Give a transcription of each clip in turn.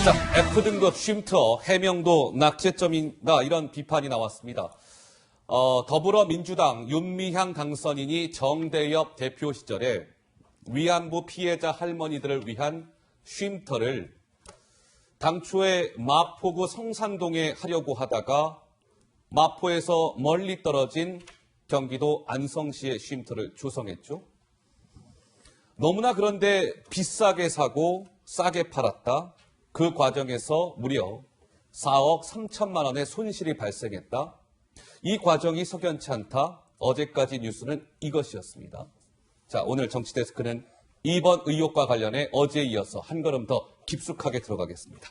자, F등급 쉼터 해명도 낙제점이다 이런 비판이 나왔습니다. 더불어민주당 윤미향 당선인이 정대협 대표 시절에 위안부 피해자 할머니들을 위한 쉼터를 당초에 마포구 성산동에 하려고 하다가 마포에서 멀리 떨어진 경기도 안성시에 쉼터를 조성했죠. 너무나 그런데 비싸게 사고 싸게 팔았다. 그 과정에서 무려 4억 3천만 원의 손실이 발생했다. 이 과정이 석연치 않다. 어제까지 뉴스는 이것이었습니다. 자, 오늘 정치데스크는 이번 의혹과 관련해 어제에 이어서 한 걸음 더 깊숙하게 들어가겠습니다.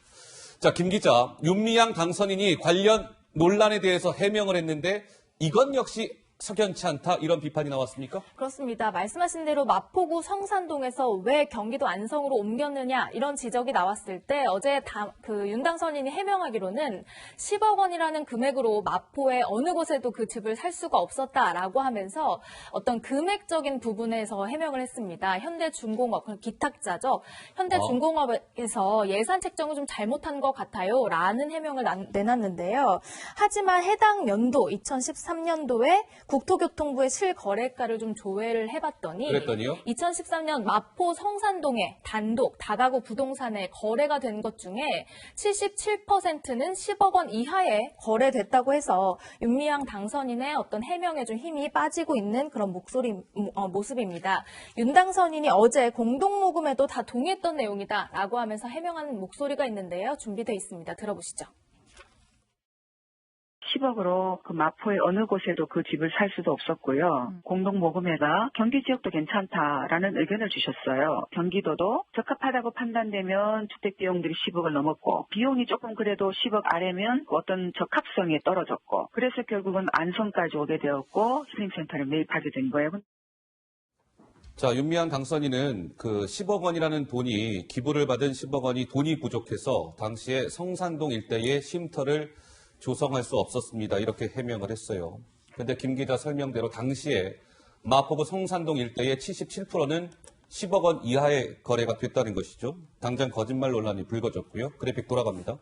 자, 김 기자, 윤미향 당선인이 관련 논란에 대해서 해명을 했는데 이건 역시 석연치 않다 이런 비판이 나왔습니까? 그렇습니다. 말씀하신 대로 마포구 성산동에서 왜 경기도 안성으로 옮겼느냐 이런 지적이 나왔을 때 어제 윤 당선인이 해명하기로는 10억 원이라는 금액으로 마포의 어느 곳에도 그 집을 살 수가 없었다라고 하면서 어떤 금액적인 부분에서 해명을 했습니다. 현대중공업, 기탁자죠. 현대중공업에서 예산 책정을 좀 잘못한 것 같아요 라는 해명을 내놨는데요. 하지만 해당 연도 2013년도에 국토교통부의 실거래가를 좀 조회를 해봤더니 그랬더니요? 2013년 마포 성산동에 단독 다가구 부동산에 거래가 된 것 중에 77%는 10억 원 이하에 거래됐다고 해서 윤미향 당선인의 어떤 해명에 좀 힘이 빠지고 있는 그런 모습입니다. 윤 당선인이 어제 공동모금에도 다 동의했던 내용이다라고 하면서 해명하는 목소리가 있는데요. 준비되어 있습니다. 들어보시죠. 10억으로 그 마포의 어느 곳에도 그 집을 살 수도 없었고요. 공동모금회가 경기 지역도 괜찮다라는 의견을 주셨어요. 경기도도 적합하다고 판단되면 주택 비용들이 10억을 넘었고 비용이 조금 그래도 10억 아래면 어떤 적합성이 떨어졌고 그래서 결국은 안성까지 오게 되었고 힐링센터를 매입하게 된 거예요. 자, 윤미향 당선인은 그 10억 원이라는 돈이 기부를 받은 10억 원이 돈이 부족해서 당시에 성산동 일대에 쉼터를 조성할 수 없었습니다. 이렇게 해명을 했어요. 그런데 김 기자 설명대로 당시에 마포구 성산동 일대의 77%는 10억 원 이하의 거래가 됐다는 것이죠. 당장 거짓말 논란이 불거졌고요. 그래픽 돌아갑니다.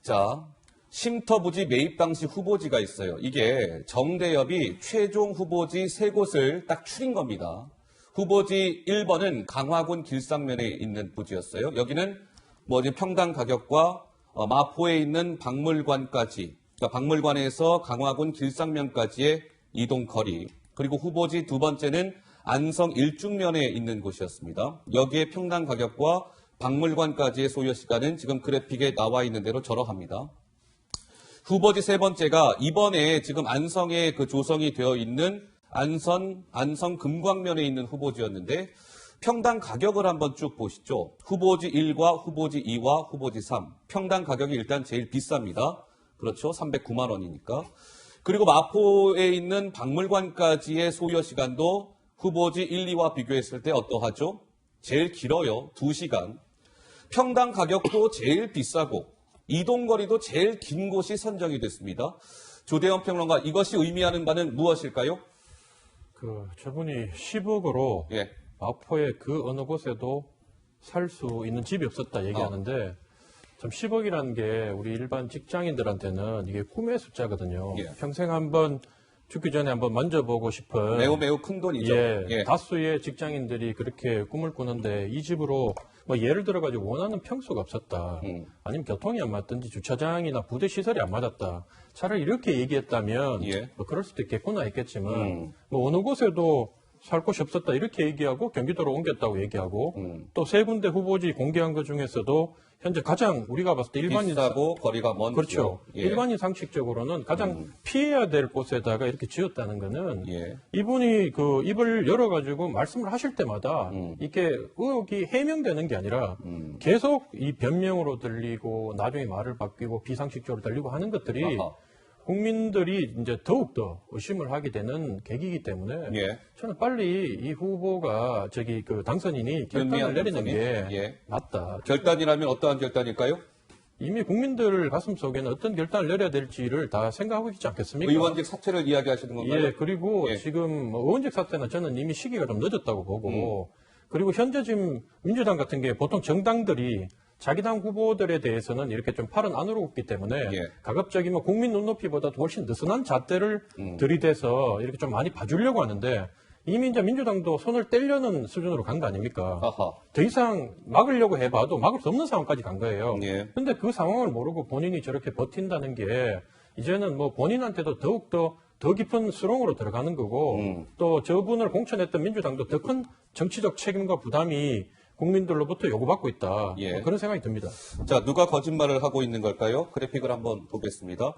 자, 쉼터 부지 매입 당시 후보지가 있어요. 이게 정대협이 최종 후보지 3곳을 딱 추린 겁니다. 후보지 1번은 강화군 길상면에 있는 부지였어요. 여기는 지금 평당 가격과 마포에 있는 박물관까지, 그러니까 박물관에서 강화군 길상면까지의 이동 거리, 그리고 후보지 2번째는 안성 일중면에 있는 곳이었습니다. 여기에 평당 가격과 박물관까지의 소요 시간은 지금 그래픽에 나와 있는 대로 저러합니다. 후보지 3번째가 이번에 지금 안성에 그 조성이 되어 있는 안성 금광면에 있는 후보지였는데 평당 가격을 한번 쭉 보시죠. 후보지 1과 후보지 2와 후보지 3. 평당 가격이 일단 제일 비쌉니다. 그렇죠. 309만 원이니까. 그리고 마포에 있는 박물관까지의 소요 시간도 후보지 1, 2와 비교했을 때 어떠하죠? 제일 길어요. 2시간. 평당 가격도 제일 비싸고 이동거리도 제일 긴 곳이 선정이 됐습니다. 조대원 평론가, 이것이 의미하는 바는 무엇일까요? 저분이 10억으로 예. 마포의 그 어느 곳에도 살 수 있는 집이 없었다 얘기하는데 참 10억이라는 게 우리 일반 직장인들한테는 이게 꿈의 숫자거든요. 예. 평생 한번 죽기 전에 한번 만져보고 싶은 매우 큰 돈이죠. 예. 다수의 직장인들이 그렇게 꿈을 꾸는데 이 집으로 예를 들어가지고 원하는 평수가 없었다. 아니면 교통이 안 맞든지 주차장이나 부대 시설이 안 맞았다. 차라리 이렇게 얘기했다면 예. 그럴 수도 있겠구나 했겠지만 어느 곳에도 살 곳이 없었다 이렇게 얘기하고 경기도로 옮겼다고 얘기하고 또 3군데 후보지 공개한 것 중에서도 현재 가장 우리가 봤을 때 일반인 비싸고 거리가 먼 그렇죠. 예. 일반인 상식적으로는 가장 피해야 될 곳에다가 이렇게 지었다는 거는 예. 이분이 그 입을 열어가지고 말씀을 하실 때마다 이게 의혹이 해명되는 게 아니라 계속 이 변명으로 들리고 나중에 말을 바뀌고 비상식적으로 들리고 하는 것들이 아하. 국민들이 이제 더욱더 의심을 하게 되는 계기이기 때문에 예. 저는 빨리 이 후보가 당선인이 결단을 내리는 게 예. 맞다. 결단이라면 어떠한 결단일까요? 이미 국민들 가슴속에는 어떤 결단을 내려야 될지를 다 생각하고 있지 않겠습니까? 의원직 사퇴를 이야기하시는 건가요? 예, 그리고 예. 지금 의원직 사퇴는 저는 이미 시기가 좀 늦었다고 보고 그리고 현재 지금 민주당 같은 게 보통 정당들이 자기 당 후보들에 대해서는 이렇게 좀 팔은 안으로 굽기 때문에 예. 가급적이면 국민 눈높이보다 훨씬 느슨한 잣대를 들이대서 이렇게 좀 많이 봐주려고 하는데 이미 이제 민주당도 손을 떼려는 수준으로 간 거 아닙니까? 아하. 더 이상 막으려고 해봐도 막을 수 없는 상황까지 간 거예요. 예. 근데 그 상황을 모르고 본인이 저렇게 버틴다는 게 이제는 뭐 본인한테도 더욱더 더 깊은 수렁으로 들어가는 거고 또 저분을 공천했던 민주당도 더 큰 정치적 책임과 부담이 국민들로부터 요구받고 있다. 예. 뭐 그런 생각이 듭니다. 자, 누가 거짓말을 하고 있는 걸까요? 그래픽을 한번 보겠습니다.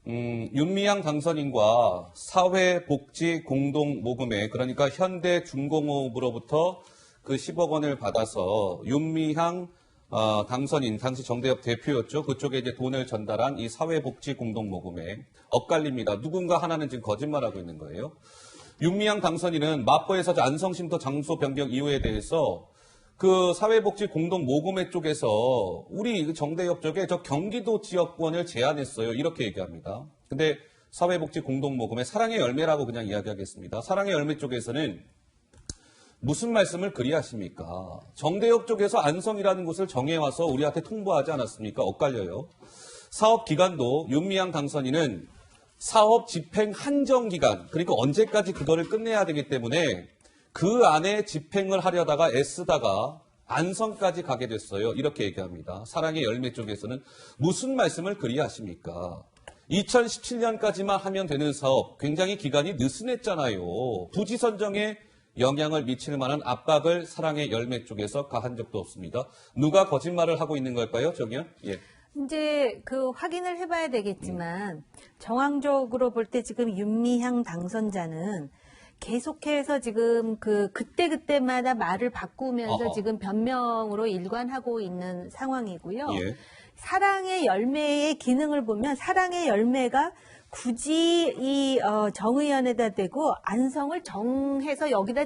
윤미향 당선인과 사회복지공동모금회, 그러니까 현대중공업으로부터 그 10억 원을 받아서 윤미향 당선인, 당시 정대협 대표였죠. 그쪽에 이제 돈을 전달한 이 사회복지공동모금회 엇갈립니다. 누군가 하나는 지금 거짓말하고 있는 거예요. 윤미향 당선인은 마포에서 안성쉼터 장소 변경 이유에 대해서 그 사회복지공동모금회 쪽에서 우리 정대협 쪽에 저 경기도 지역권을 제안했어요. 이렇게 얘기합니다. 근데 사회복지공동모금회 사랑의 열매라고 그냥 이야기하겠습니다. 사랑의 열매 쪽에서는 무슨 말씀을 그리 하십니까? 정대협 쪽에서 안성이라는 곳을 정해와서 우리한테 통보하지 않았습니까? 엇갈려요. 사업 기간도 윤미향 당선인은 사업 집행 한정 기간, 그러니까 언제까지 그거를 끝내야 되기 때문에 그 안에 집행을 하려다가 애쓰다가 안성까지 가게 됐어요. 이렇게 얘기합니다. 사랑의 열매 쪽에서는 무슨 말씀을 그리 하십니까? 2017년까지만 하면 되는 사업, 굉장히 기간이 느슨했잖아요. 부지 선정에 영향을 미칠 만한 압박을 사랑의 열매 쪽에서 가한 적도 없습니다. 누가 거짓말을 하고 있는 걸까요, 정의원? 예. 이제 그 확인을 해봐야 되겠지만 정황적으로 볼 때 지금 윤미향 당선자는 계속해서 지금 그때마다 말을 바꾸면서 어허. 지금 변명으로 일관하고 있는 상황이고요. 예. 사랑의 열매의 기능을 보면 사랑의 열매가 굳이 이 정의연에다 대고 안성을 정해서 여기다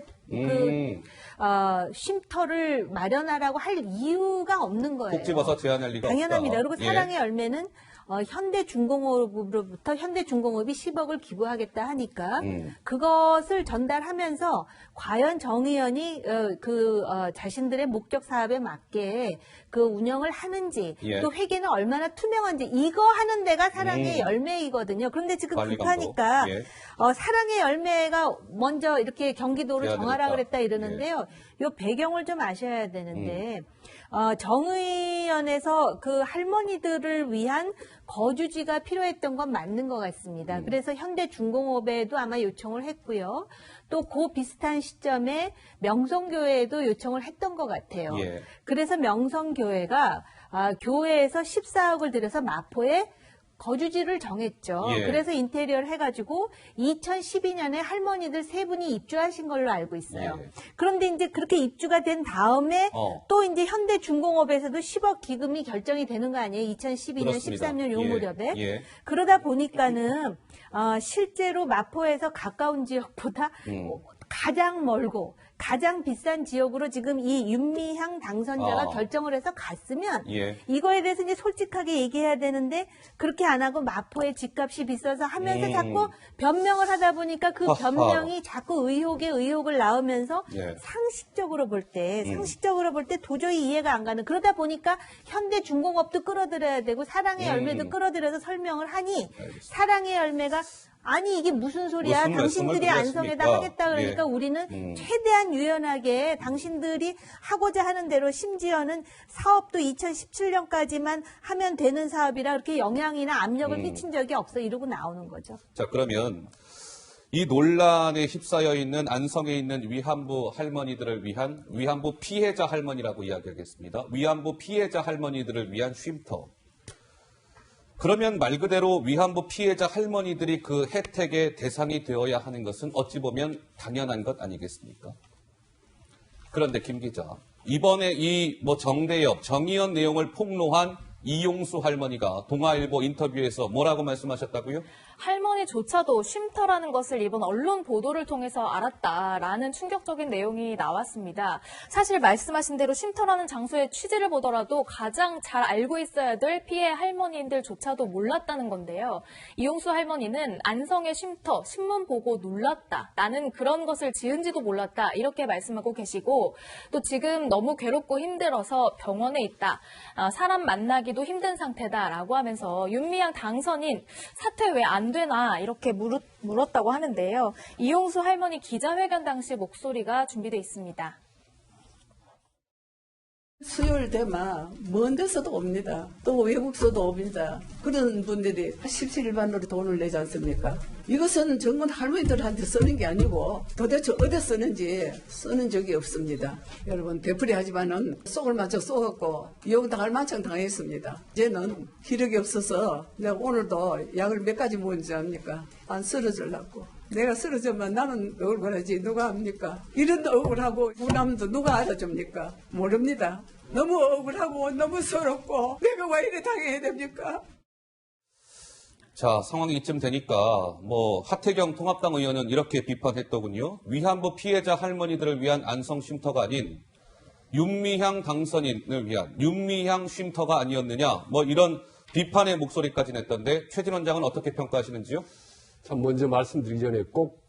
쉼터를 마련하라고 할 이유가 없는 거예요. 콕 집어서 제안할 리가 당연합니다. 없다. 그리고 예. 사랑의 열매는 현대중공업으로부터 현대중공업이 10억을 기부하겠다 하니까 그것을 전달하면서 과연 정의연이 자신들의 목적 사업에 맞게 그 운영을 하는지 예. 또 회계는 얼마나 투명한지 이거 하는 데가 사랑의 열매이거든요. 그런데 지금 관리 급하니까 감독. 예. 사랑의 열매가 먼저 이렇게 경기도를 해야 정하라 되겠다. 그랬다 이러는데요. 요 배경을 좀 아셔야 되는데 정의연에서 그 할머니들을 위한 거주지가 필요했던 건 맞는 것 같습니다. 그래서 현대중공업에도 아마 요청을 했고요. 또 그 비슷한 시점에 명성교회에도 요청을 했던 것 같아요. 예. 그래서 명성교회가 교회에서 14억을 들여서 마포에 거주지를 정했죠. 예. 그래서 인테리어를 해가지고 2012년에 할머니들 세 분이 입주하신 걸로 알고 있어요. 예. 그런데 이제 그렇게 입주가 된 다음에 또 이제 현대중공업에서도 10억 기금이 결정이 되는 거 아니에요? 2012년, 그렇습니다. 13년 요 예. 무렵에. 예. 그러다 보니까는 실제로 마포에서 가까운 지역보다 가장 멀고 가장 비싼 지역으로 지금 이 윤미향 당선자가 결정을 해서 갔으면 예. 이거에 대해서 이제 솔직하게 얘기해야 되는데 그렇게 안 하고 마포의 집값이 비싸서 하면서 자꾸 변명을 하다 보니까 그 아하. 변명이 자꾸 의혹에 의혹을 낳으면서 예. 상식적으로 볼 때 도저히 이해가 안 가는 그러다 보니까 현대중공업도 끌어들여야 되고 사랑의 열매도 끌어들여서 설명을 하니 사랑의 열매가 아니 이게 무슨 소리야? 무슨 당신들이 말씀을 안성에다 하십니까? 하겠다 그러니까 예. 우리는 최대한 유연하게 당신들이 하고자 하는 대로 심지어는 사업도 2017년까지만 하면 되는 사업이라 그렇게 영향이나 압력을 끼친 적이 없어 이러고 나오는 거죠. 자, 그러면 이 논란에 휩싸여 있는 안성에 있는 위안부 할머니들을 위한 위안부 피해자 할머니라고 이야기하겠습니다. 위안부 피해자 할머니들을 위한 쉼터. 그러면 말 그대로 위안부 피해자 할머니들이 그 혜택의 대상이 되어야 하는 것은 어찌 보면 당연한 것 아니겠습니까? 그런데 김 기자, 이번에 이 정대협, 정의연 내용을 폭로한 이용수 할머니가 동아일보 인터뷰에서 뭐라고 말씀하셨다고요? 할머니조차도 쉼터라는 것을 이번 언론 보도를 통해서 알았다라는 충격적인 내용이 나왔습니다. 사실 말씀하신 대로 쉼터라는 장소의 취지를 보더라도 가장 잘 알고 있어야 될 피해 할머니들조차도 몰랐다는 건데요. 이용수 할머니는 안성의 쉼터, 신문 보고 놀랐다. 나는 그런 것을 지은지도 몰랐다. 이렇게 말씀하고 계시고 또 지금 너무 괴롭고 힘들어서 병원에 있다. 사람 만나기도 힘든 상태다라고 하면서 윤미향 당선인 사퇴 왜 안 되나 이렇게 물었다고 하는데요. 이용수 할머니 기자회견 당시 목소리가 준비되어 있습니다. 수요일 되면 먼 데서도 옵니다. 또 외국서도 옵니다. 그런 분들이 17일반으로 돈을 내지 않습니까? 이것은 정말 할머니들한테 쓰는 게 아니고 도대체 어디 쓰는지 쓰는 적이 없습니다. 여러분 되풀이하지만은 속을 맞춰 쏘았고 이용당할 만큼 당했습니다. 이제는 기력이 없어서 내가 오늘도 약을 몇 가지 먹은지 압니까? 안 쓰러지려고. 내가 쓰러지면 나는 억울하지 누가 합니까? 이런 억울하고 우남도 누가 알아줍니까? 모릅니다. 너무 억울하고 너무 서럽고 내가 왜 이래 당해야 됩니까? 자, 상황이 이쯤 되니까 하태경 통합당 의원은 이렇게 비판했더군요. 위안부 피해자 할머니들을 위한 안성 쉼터가 아닌 윤미향 당선인을 위한 윤미향 쉼터가 아니었느냐. 이런 비판의 목소리까지 냈던데 최진 원장은 어떻게 평가하시는지요? 참 먼저 말씀드리기 전에 꼭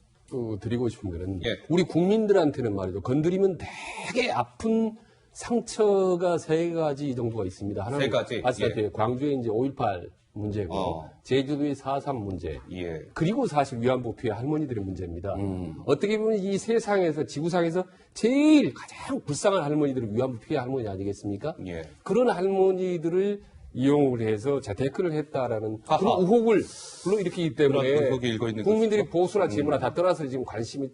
드리고 싶은 거는 예. 우리 국민들한테는 말이죠. 건드리면 되게 아픈 상처가 세 가지 정도가 있습니다. 하나는 세 가지? 아시다시피 예. 광주의 이제 5.18 문제고 제주도의 4.3 문제 예. 그리고 사실 위안부 피해 할머니들의 문제입니다. 어떻게 보면 이 세상에서 지구상에서 제일 가장 불쌍한 할머니들은 위안부 피해 할머니 아니겠습니까? 예. 그런 할머니들을 이용을 해서 재테크를 했다라는 아하. 그런 의혹을 불러일으키기 때문에 그런 의혹이 일고 있는 국민들이 것이죠. 보수나 재무나 다 떠나서 지금 관심이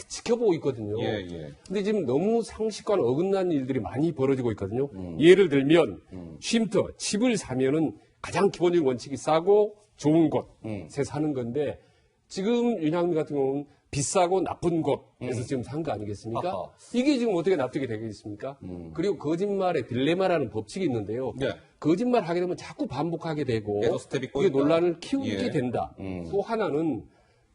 지켜보고 있거든요. 예, 예. 근데 지금 너무 상식과는 어긋난 일들이 많이 벌어지고 있거든요. 예를 들면 쉼터, 집을 사면은 가장 기본적인 원칙이 싸고 좋은 곳에 사는 건데 지금 윤향민 같은 경우는 비싸고 나쁜 곳에서 지금 산 거 아니겠습니까? 아하. 이게 지금 어떻게 납득이 되겠습니까? 그리고 거짓말의 딜레마라는 법칙이 있는데요. 네. 거짓말 하게 되면 자꾸 반복하게 되고 계속 스텝이 그게 꼬인다. 논란을 키우게 예. 된다. 또 하나는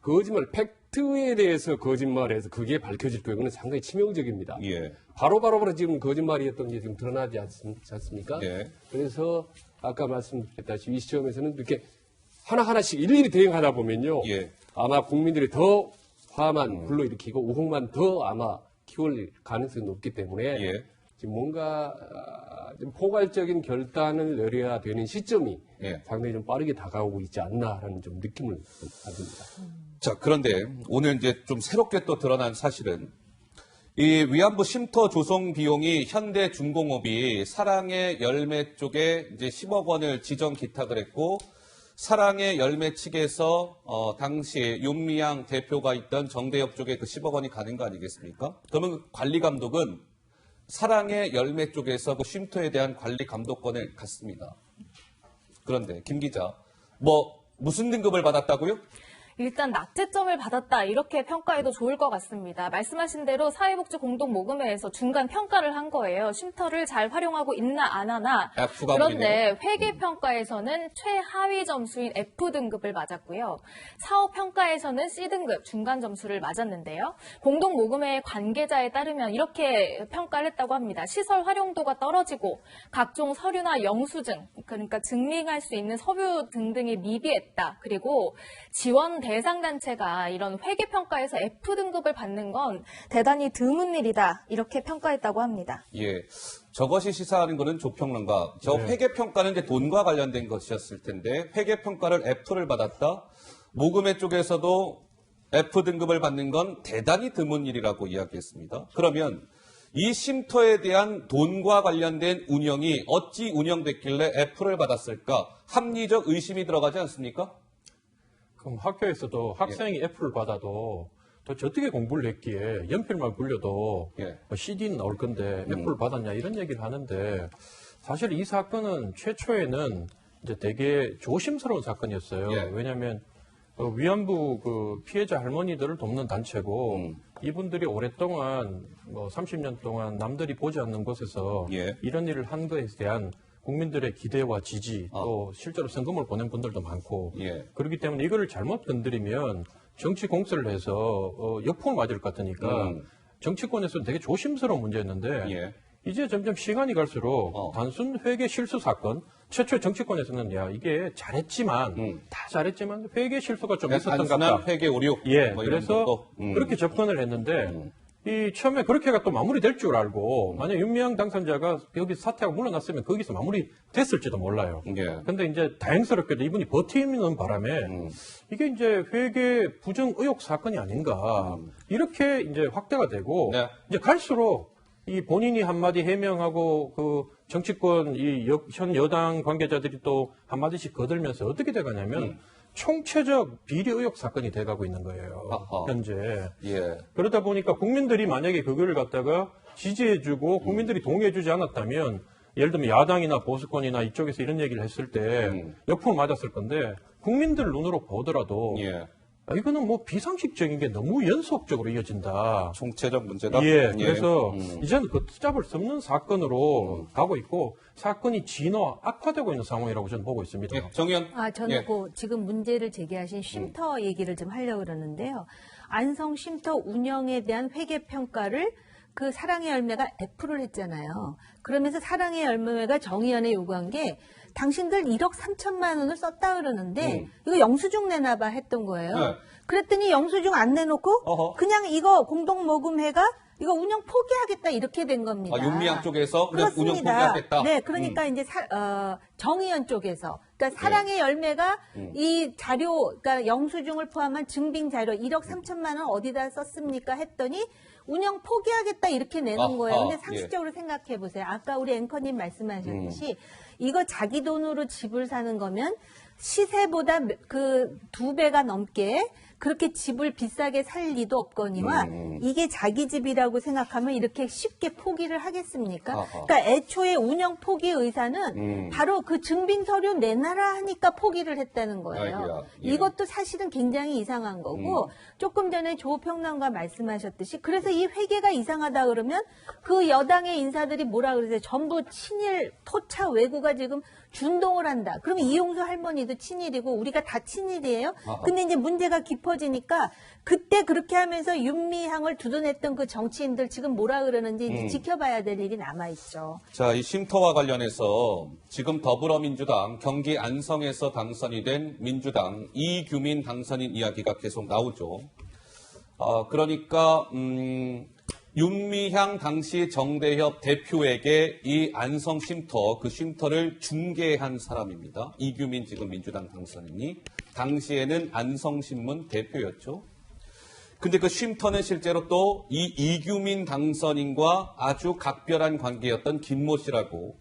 거짓말, 팩트에 대해서 거짓말해서 그게 밝혀질 경우는 상당히 치명적입니다. 예. 바로 지금 거짓말이었던 게 지금 드러나지 않습니까? 예. 그래서 아까 말씀드렸다시피 이 시점에서는 이렇게 하나하나씩 일일이 대응하다 보면요. 예. 아마 국민들이 더 화만 불러일으키고 의혹만 더 아마 키울 가능성이 높기 때문에 예. 지금 뭔가 좀 포괄적인 결단을 내려야 되는 시점이 예. 상당히 좀 빠르게 다가오고 있지 않나라는 좀 느낌을 받습니다. 자, 그런데 오늘 이제 좀 새롭게 또 드러난 사실은 이 위안부 쉼터 조성 비용이 현대중공업이 사랑의 열매 쪽에 이제 10억 원을 지정 기탁을 했고 사랑의 열매 측에서 당시 윤미향 대표가 있던 정대협 쪽에 그 10억 원이 가는 거 아니겠습니까? 그러면 관리 감독은 사랑의 열매 쪽에서 그 쉼터에 대한 관리 감독권을 갖습니다. 그런데 김 기자, 무슨 등급을 받았다고요? 일단 낙제점을 받았다 이렇게 평가해도 좋을 것 같습니다. 말씀하신 대로 사회복지공동모금회에서 중간 평가를 한 거예요. 쉼터를 잘 활용하고 있나 안 하나. F가 그런데 회계평가에서는 최하위 점수인 F등급을 맞았고요. 사업평가에서는 C등급 중간 점수를 맞았는데요. 공동모금회 관계자에 따르면 이렇게 평가를 했다고 합니다. 시설 활용도가 떨어지고 각종 서류나 영수증, 그러니까 증빙할 수 있는 서류 등등이 미비했다. 그리고 지원 대상 단체가 이런 회계평가에서 F등급을 받는 건 대단히 드문 일이다. 이렇게 평가했다고 합니다. 예. 저것이 시사하는 것은 조평론가. 저 회계평가는 이제 돈과 관련된 것이었을 텐데, 회계평가를 F를 받았다? 모금회 쪽에서도 F등급을 받는 건 대단히 드문 일이라고 이야기했습니다. 그러면 이 쉼터에 대한 돈과 관련된 운영이 어찌 운영됐길래 F를 받았을까? 합리적 의심이 들어가지 않습니까? 그럼 학교에서도 학생이 F를 받아도 도대체 어떻게 공부를 했기에 연필만 굴려도 예. CD는 나올 건데 F를 받았냐 이런 얘기를 하는데 사실 이 사건은 최초에는 이제 되게 조심스러운 사건이었어요. 예. 왜냐하면 위안부 그 피해자 할머니들을 돕는 단체고 이분들이 오랫동안 30년 동안 남들이 보지 않는 곳에서 예. 이런 일을 한 것에 대한 국민들의 기대와 지지 또 실제로 성금을 보낸 분들도 많고 그렇기 때문에 이거를 잘못 건드리면 정치 공세를 해서 역풍을 맞을 것 같으니까 정치권에서는 되게 조심스러운 문제였는데 이제 점점 시간이 갈수록 단순 회계 실수 사건 최초 정치권에서는 야 이게 잘했지만 다 잘했지만 회계 실수가 좀 있었던 것 같다. 회계 오류. 뭐 그래서 그렇게 접근을 했는데 이 처음에 그렇게가 또 마무리될 줄 알고 만약 윤미향 당선자가 여기 사퇴하고 물러났으면 거기서 마무리됐을지도 몰라요. 근데 이제 다행스럽게도 이분이 버티는 바람에 이게 이제 회계 부정 의혹 사건이 아닌가 이렇게 이제 확대가 되고 이제 갈수록 이 본인이 한마디 해명하고 그 정치권 현 여당 관계자들이 또 한마디씩 거들면서 어떻게 돼가냐면 총체적 비리 의혹 사건이 돼가고 있는 거예요. 현재. 그러다 보니까 국민들이 만약에 그거를 갖다가 지지해주고 국민들이 동의해주지 않았다면 예를 들면 야당이나 보수권이나 이쪽에서 이런 얘기를 했을 때 역풍을 맞았을 건데 국민들 눈으로 보더라도 이거는 뭐 비상식적인 게 너무 연속적으로 이어진다. 총체적 문제다. 그래서 이제는 그 투잡을 섞는 사건으로 가고 있고 사건이 진화, 악화되고 있는 상황이라고 저는 보고 있습니다. 정의연. 저는 지금 문제를 제기하신 쉼터 얘기를 좀 하려고 그러는데요. 안성 쉼터 운영에 대한 회계 평가를 그 사랑의 열매가 F를 했잖아요. 그러면서 사랑의 열매가 정의연에 요구한 게 당신들 1억 3천만 원을 썼다 그러는데 이거 영수증 내놔봐 했던 거예요. 그랬더니 영수증 안 내놓고 그냥 이거 공동모금회가 이거 운영 포기하겠다 이렇게 된 겁니다. 윤미향 쪽에서 그렇습니다. 운영 포기하겠다. 네, 그러니까 이제 정의연 쪽에서 그러니까 사랑의 열매가 이 자료, 그러니까 영수증을 포함한 증빙 자료 1억 3천만 원 어디다 썼습니까 했더니 운영 포기하겠다 이렇게 내는 거예요. 근데 상식적으로 생각해 보세요. 아까 우리 앵커님 말씀하셨듯이 이거 자기 돈으로 집을 사는 거면 시세보다 그 2배가 넘게 그렇게 집을 비싸게 살 리도 없거니와 이게 자기 집이라고 생각하면 이렇게 쉽게 포기를 하겠습니까? 그러니까 애초에 운영 포기 의사는 바로 그 증빙 서류 내놔라 하니까 포기를 했다는 거예요. 이것도 사실은 굉장히 이상한 거고 조금 전에 조평론가 말씀하셨듯이 그래서 이 회계가 이상하다 그러면 그 여당의 인사들이 뭐라 그러세요? 전부 친일 토차 왜구가 지금 준동을 한다. 그러면 이용수 할머니도 친일이고 우리가 다 친일이에요. 근데 이제 문제가 깊어지니까 그때 그렇게 하면서 윤미향을 두둔했던 그 정치인들 지금 뭐라 그러는지 이제 지켜봐야 될 일이 남아있죠. 자, 이 쉼터와 관련해서 지금 더불어민주당 경기 안성에서 당선이 된 민주당 이규민 당선인 이야기가 계속 나오죠. 그러니까 윤미향 당시 정대협 대표에게 이 안성 쉼터, 그 쉼터를 중개한 사람입니다. 이규민 지금 민주당 당선인이 당시에는 안성신문 대표였죠. 근데 그 쉼터는 실제로 또 이 이규민 당선인과 아주 각별한 관계였던 김모 씨라고.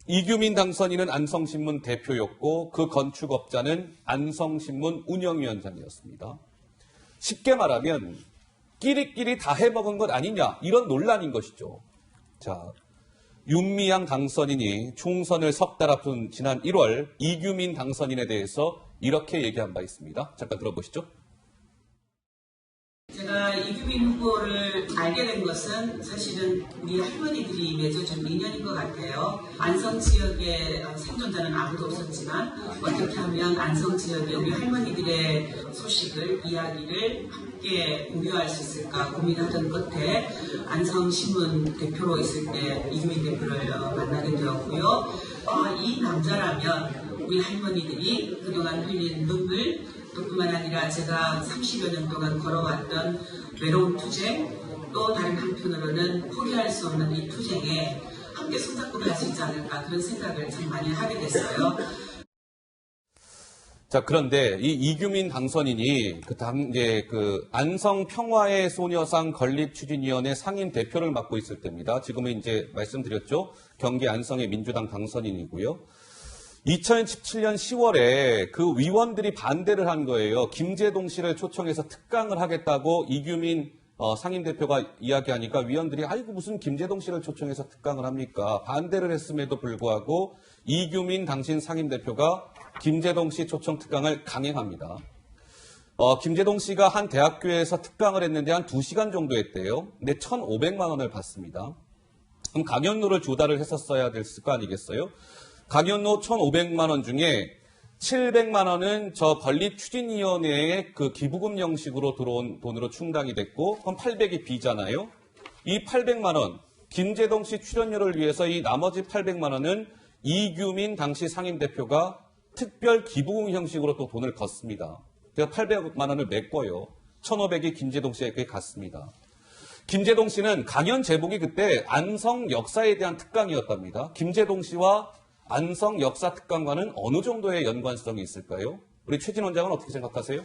이규민 당선인은 안성신문 대표였고 그 건축업자는 안성신문 운영위원장이었습니다. 쉽게 말하면 끼리끼리 다 해먹은 것 아니냐 이런 논란인 것이죠. 자, 윤미향 당선인이 총선을 석 달 앞둔 지난 1월 이규민 당선인에 대해서 이렇게 얘기한 바 있습니다. 잠깐 들어보시죠. 제가 이규민 후보를 알게 된 것은 사실은 우리 할머니들이 맺어준 인연인 것 같아요. 안성 지역에 생존자는 아무도 없었지만 어떻게 하면 안성 지역의 우리 할머니들의 소식을, 이야기를 함께 공유할 수 있을까 고민하던 끝에 안성신문 대표로 있을 때 이규민 대표를 만나게 되었고요. 이 남자라면 우리 할머니들이 그동안 흘린 눈물 또 뿐만 아니라 제가 30여 년 동안 걸어왔던 외로운 투쟁 또 다른 한편으로는 포기할 수 없는 이 투쟁에 함께 손잡고 갈 수 있지 않을까 그런 생각을 참 많이 하게 됐어요. 자, 그런데 이 이규민 당선인이 그 안성 평화의 소녀상 건립추진위원회 상임 대표를 맡고 있을 때입니다. 지금은 이제 말씀드렸죠. 경기 안성의 민주당 당선인이고요. 2017년 10월에 그 위원들이 반대를 한 거예요. 김재동 씨를 초청해서 특강을 하겠다고 이규민 상임대표가 이야기하니까 위원들이 아이고 무슨 김재동 씨를 초청해서 특강을 합니까? 반대를 했음에도 불구하고 이규민 당신 상임대표가 김재동 씨 초청 특강을 강행합니다. 김재동 씨가 한 대학교에서 특강을 했는데 한 2시간 정도 했대요. 근데 1,500만 원을 받습니다. 그럼 강연료를 조달을 했었어야 됐을 거 아니겠어요? 강연료 1,500만 원 중에 700만 원은 저 건립추진위원회의 그 기부금 형식으로 들어온 돈으로 충당이 됐고, 그럼 800이 비잖아요? 이 800만 원, 김제동 씨 출연료를 위해서 이 나머지 800만 원은 이규민 당시 상임대표가 특별 기부금 형식으로 또 돈을 걷습니다. 그래서 800만 원을 메꿔요. 1,500이 김제동 씨에게 갔습니다. 김제동 씨는 강연 제목이 그때 안성 역사에 대한 특강이었답니다. 김제동 씨와 안성 역사 특강과는 어느 정도의 연관성이 있을까요? 우리 최진 원장은 어떻게 생각하세요?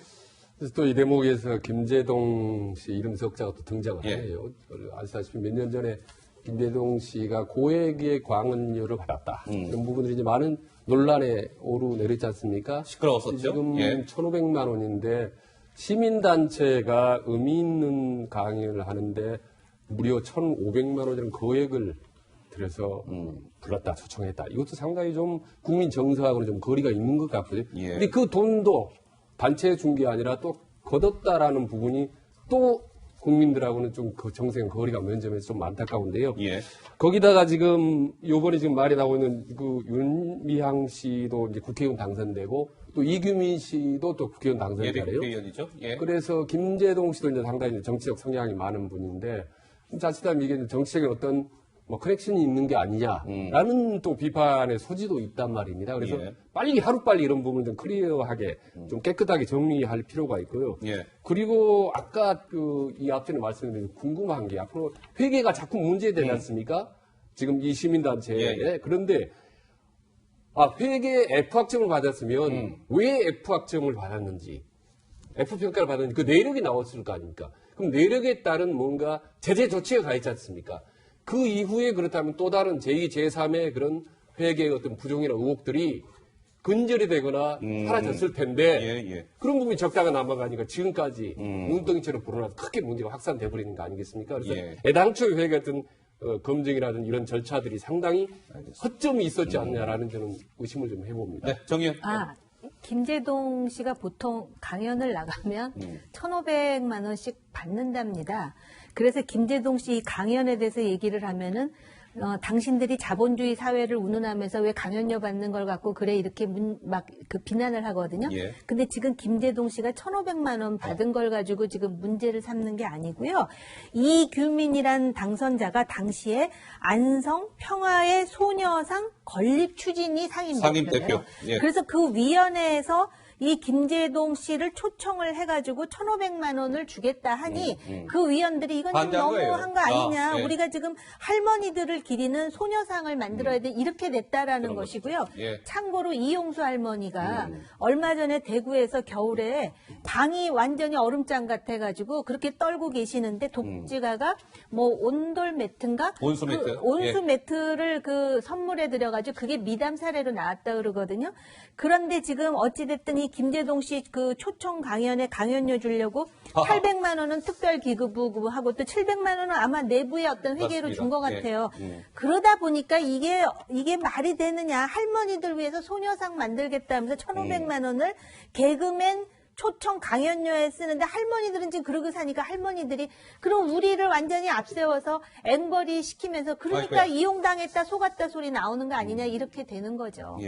그래서 또 이 대목에서 김제동 씨 이름 석자가 또 등장을 해요. 아시다시피 몇 년 전에 김제동 씨가 고액의 광원료를 받았다. 이런 부분들이 이제 많은 논란에 오르내렸지 않습니까? 시끄러웠었죠. 지금 예. 1,500만 원인데 시민단체가 의미 있는 강연을 하는데 무려 1,500만 원이라는 거액을 들여서 불렀다, 초청했다. 이것도 상당히 좀 국민 정서하고는 좀 거리가 있는 것 같거든요. 예. 근데 그 돈도 단체에 준 게 아니라 또 걷었다라는 부분이 또 국민들하고는 좀 그 정세는 거리가 먼 점에서 좀 안타까운데요. 예. 거기다가 지금 요번에 지금 말이 나오고 있는 그 윤미향 씨도 이제 국회의원 당선되고 또 이규민 씨도 또 국회의원 당선자래요. 국회의원이죠. 예. 그래서 김제동 씨도 이제 상당히 정치적 성향이 많은 분인데 자칫하면 이게 정치적인 어떤 뭐 커넥션이 있는 게 아니냐라는 또 비판의 소지도 있단 말입니다. 그래서 예. 빨리 하루빨리 이런 부분을 좀 클리어하게 좀 깨끗하게 정리할 필요가 있고요. 예. 그리고 아까 그 이 앞전에 말씀드린 궁금한 게 앞으로 회계가 자꾸 문제되지 않습니까? 지금 이 시민단체에. 예. 그런데 회계 F학점을 받았으면 왜 F학점을 받았는지 F평가를 받았는지 그 내력이 나왔을 거 아닙니까? 그럼 내력에 따른 뭔가 제재 조치가 가 있지 않습니까? 그 이후에 그렇다면 또 다른 제2, 제3의 그런 회계의 어떤 부정이나 의혹들이 근절이 되거나 사라졌을 텐데 예, 예. 그런 부분이 적다가 남아가니까 지금까지 눈덩이처럼 불어나서 크게 문제가 확산돼 버리는 거 아니겠습니까? 그래서 예. 애당초 회계 같은 검증이라든 이런 절차들이 상당히 허점이 있었지 않냐라는 저는 의심을 좀 해봅니다. 네, 정의연. 김제동 씨가 보통 강연을 나가면 1,500만 원씩 받는답니다. 그래서 김제동 씨 강연에 대해서 얘기를 하면은 당신들이 자본주의 사회를 운운하면서 왜 강연료 받는 걸 갖고 그래 이렇게 막 그 비난을 하거든요. 예. 근데 지금 김제동 씨가 1,500만 원 받은 걸 가지고 지금 문제를 삼는 게 아니고요. 이규민이란 당선자가 당시에 안성 평화의 소녀상 건립 추진위 상임대표예요. 상임대표. 예. 그래서 그 위원회에서 이 김제동 씨를 초청을 해가지고 1,500만 원을 주겠다 하니 그 위원들이 이건 좀 반대한 거예요. 너무한 거 아니냐. 예. 우리가 지금 할머니들을 기리는 소녀상을 만들어야 돼. 이렇게 됐다라는 것이고요. 예. 참고로 이용수 할머니가 얼마 전에 대구에서 겨울에 방이 완전히 얼음장 같아가지고 그렇게 떨고 계시는데 독지가가 뭐 온돌 매트인가? 온수 매트. 그 온수 예. 매트를 그 선물해 드려가지고 그게 미담 사례로 나왔다 그러거든요. 그런데 지금 어찌됐든 이 김제동 씨 그 초청 강연에 강연료 주려고 800만 원은 특별 기부하고 또 700만 원은 아마 내부의 어떤 회계로 준 것 맞습니다. 같아요. 예. 그러다 보니까 이게 말이 되느냐. 할머니들 위해서 소녀상 만들겠다면서 1,500만 원을 개그맨 초청 강연료에 쓰는데 할머니들은 지금 그러고 사니까 할머니들이 그럼 우리를 완전히 앞세워서 앵벌이 시키면서 그러니까 아이고야. 이용당했다 속았다 소리 나오는 거 아니냐 이렇게 되는 거죠. 예.